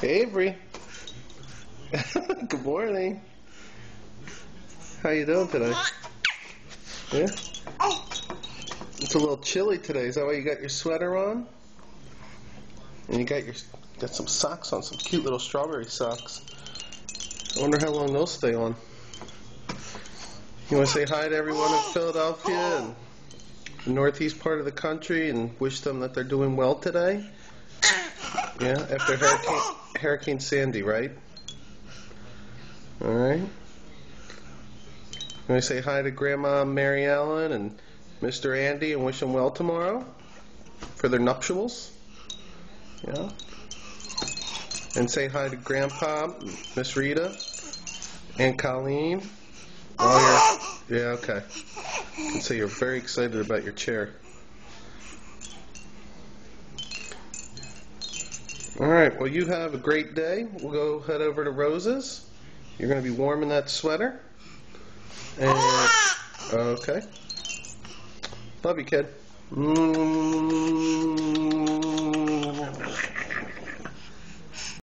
Avery. Good morning. How you doing today? Yeah? It's a little chilly today. Is that why you got your sweater on? And you got some socks on, some cute little strawberry socks. I wonder how long they'll stay on. You want to say hi to everyone in Philadelphia and the northeast part of the country and wish them that they're doing well today? Yeah, after Hurricane Sandy, right? Alright. You want to say hi to Grandma Mary Ellen and Mr. Andy and wish them well tomorrow for their nuptials? Yeah. And say hi to Grandpa, Miss Rita, and Colleen. Oh, yeah, okay. You can say you're very excited about your chair. Alright, well, you have a great day. We'll go head over to Rose's. You're going to be warm in that sweater. And, okay. Love you, kid.